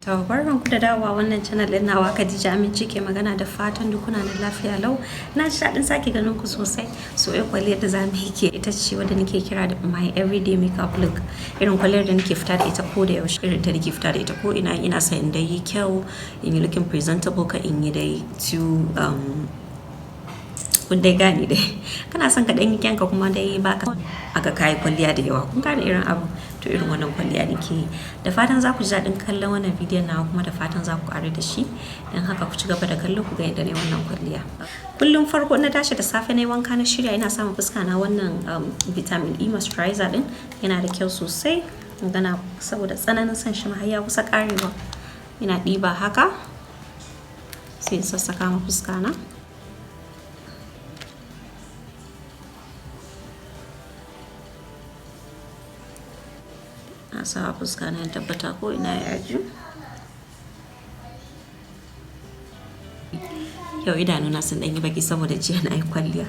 To barkanku da dawowa wannan channel din nawa Khadija Aminci ke magana, da fatan duk kuna nan lafiya lau. Na ji daɗin sake ganin ku sosai. So kwalliyar da zamu yi ke ita ce wadda nake kira da my everyday makeup look. Irin kwalliyar da nake fita da ita ko da yaushe, irin ta nake fita da ita ko ina son in dai yi kyau, in yi looking presentable, ka in yi dai to kun dai gane dai kana son ka dan yi kyanka kuma dai baka aka kai kwalliya da yawa, kun gane irin abu. To irin wannan kwalliya nake. Da fatan za ku ji daɗin kallon wannan bidiyon nawa, kuma da fatan za ku ƙare da shi. Dan haka ku ci gaba da kallo ku ga yadda ne wannan kwalliya. Kullum farko na tashi da safe na yi wanka na shirya, ina samun fuska na wannan vitamin E moisturizer din yana da kyau sosai. Gana saboda tsananin son shi har ya kusa ƙarewa. Ina ɗiba haka sai in sassaka ma fuska na. Na sa fuska na tabbata ko ina ya ji. Yau idanuna sun ɗan yi baki saboda jiya na yi kwalliya,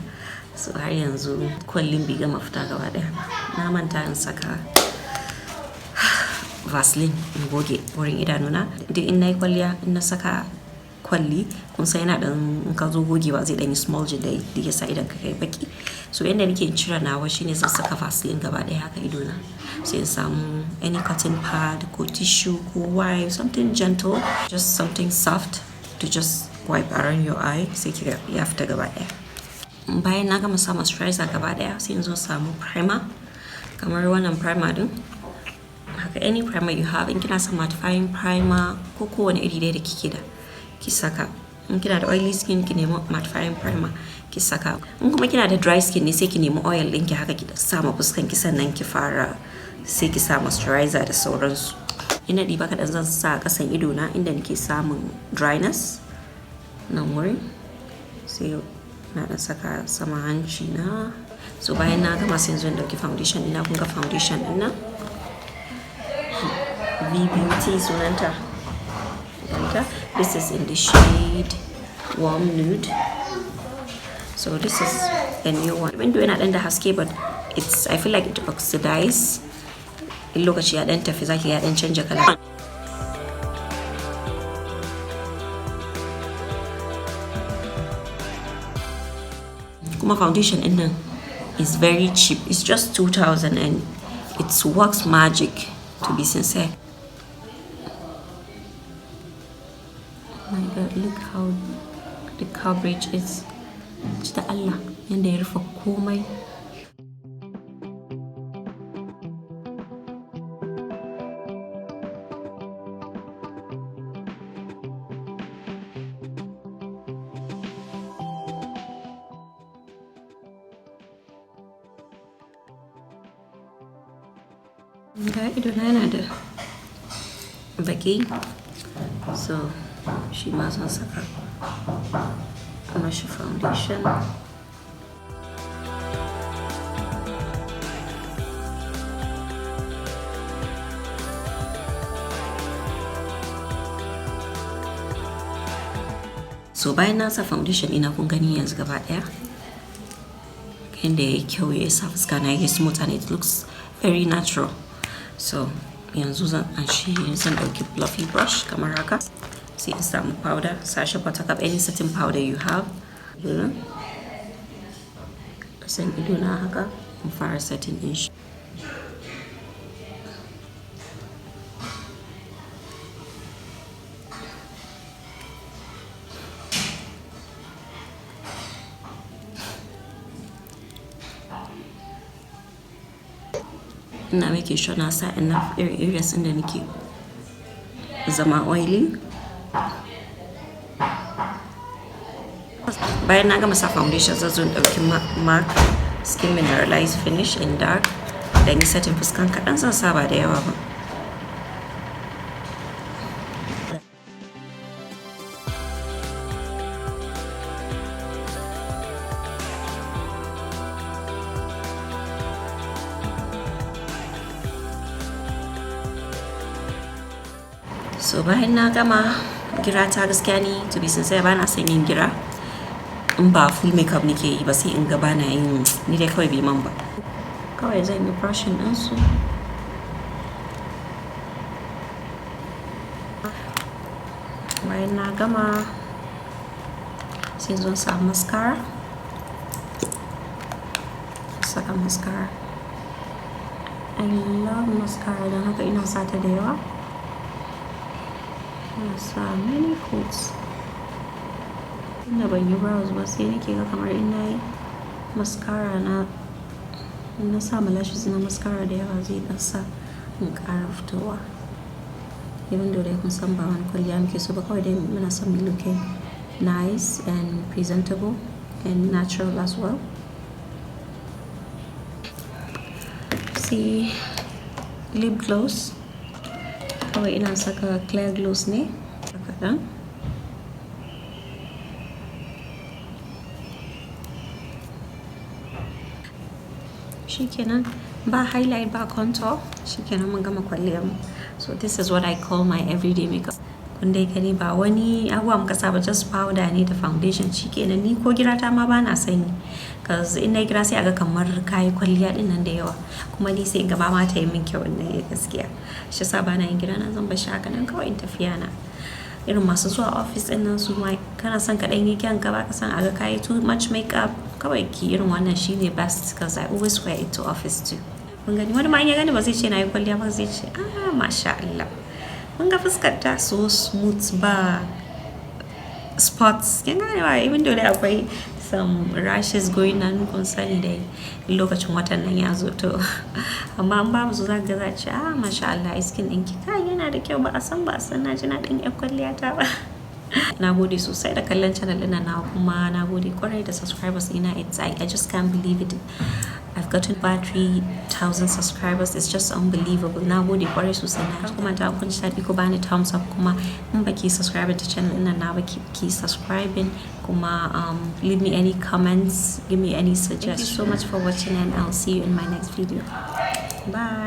so har yanzu kwallin bai gama fita gaba ɗaya. Na manta in saka Vaseline in goge wurin idanuna. Duk in na yi kwalliya, in na saka kwalli, kun san yana ɗan, in ka zo gogewa zai ɗan yi smudging da ya sa idan ka kai baki. So yanda nake cire nawa shine zan saka Vaseline gaba ɗaya haka idona. Sai in samu any cotton pad ko tissue ko wipe, something gentle, just something soft to just wipe around your eye, sai ki ya fita gaba ɗaya. Bayan na gama sa moisturizer gaba ɗaya, sai in zo samu primer kamar wannan primer din. Haka any primer you have, in kina son mattifying primer ko kowane iri dai da kike da ki saka. In kina da oily skin ki nemi mattifying primer ki saka. In kuma kina da dry skin ne sai ki nemi oil ɗinki haka ki sa ma fuskan ki, sannan ki fara sai ki sa moisturizer da sauransu. Ina ɗiba kaɗan zan sa ƙasan idona inda nake samun dryness nan wurin, sai na ɗan saka sama hanci na. So bayan na gama sai yanzu in ɗauki foundation ina, kun ga foundation ɗin nan V-Beauty sunanta. This is in the shade Warm Nude. So this is a new one. Window yana ɗan da haske, but I feel like it oxidize. In lokaci ya ɗan tafi zaki ya ɗan canja kala. Kuma foundation ɗin nan is very cheap. It's just 2,000 and it works magic, to be sincere. Oh my god, look how the coverage is. Da Allah yanda ya rufe komai. Ga idona yana da baki, so shi ma zan saka mashi foundation. So bayan na sa foundation ina, kun gani yanzu gaba ɗaya yanda ya yi kyau, ya sa fuska na ya smooth and it looks very natural. So yanzu zan ɗauki fluffy brush kamar haka, sai in samu powder, sashe buttercup, any setting powder you have. San idona haka in fara setting din shi. Ina make sure na sa enough areas inda nake zama oily. Bayan na gama sa foundation zan zo ɗauki MAC Skin Mineralize Finish in Dark, da ni setting fuskan kaɗan zan sa ba da yawa ba. So bayan na gama gira ta, gaskiya ni to be sincere ba na son yin gira in ba full makeup nake yi ba, sai in ga ba na yin, ni dai kawai bai man ba. Kawai zan yi brushing ɗinsu. bayan na gama sai zo sa mascara, saka mascara. I love mascara don haka ina sata da yawa. Ina sa many coats. Inda ban yi brows ba sai nake ga kamar ina yi mascara na sa lashes na mascara da yawa zai dan sa in ƙara fitowa. Even though dai kun san ba wani kwalliya muke so ba, kawai dai muna son mu looking nice and presentable and natural as well. See, lip gloss. Kawai ina saka clear gloss ne kaɗan. Shikenan, ba highlight ba contour, shikenan mun gama kwalliyar mu. So this is what I call my everyday makeup. Kun dai gani ba wani abuwa muka saba, just powder ne da foundation, shikenan. Ni ko girata ma bana sanyi, cause in na gira sai aga kamar kayi kwalliya din nan da yawa, kuma ni sai gaba ma ta yi min kyau ne gaskiya. Shi yasa bana yin gira na, zan bar shi haka nan kawai in tafiya na. Irin masu zuwa office din nan su ma kana son ka dan yi kyan ka, baka san aga kayi too much makeup, kawai ki irin wannan shine best, cause I always wear it to office too. Kun gani wani ma in ya gani ba zai ce na yi kwalliya ba, zai ce ah masha Allah. Mun ga fuskar ta so smooth, ba spots, kin gane ba, even though dai akwai some rashes going on, kun sani dai lokacin watan nan ya zo to amma an babu su zaka ga za ce ah masha Allah, skin ɗinki kai yana da kyau, ba a san na ji na ɗin yan kwalliya ta ba. Na gode sosai da kallon channel ɗin na, kuma na gode kwarai da subscribers ina. I just can't believe it. I've gotten about 3,000 subscribers. It's just unbelievable. Na gode kwarai sosai. Na kuma ta kun ji daɗi ko bani thumbs up, kuma in baki subscribe to channel ɗin na ba ki subscribing, kuma leave me any comments, give me any suggestions. Thank you so much for watching, and I'll see you in my next video. Bye.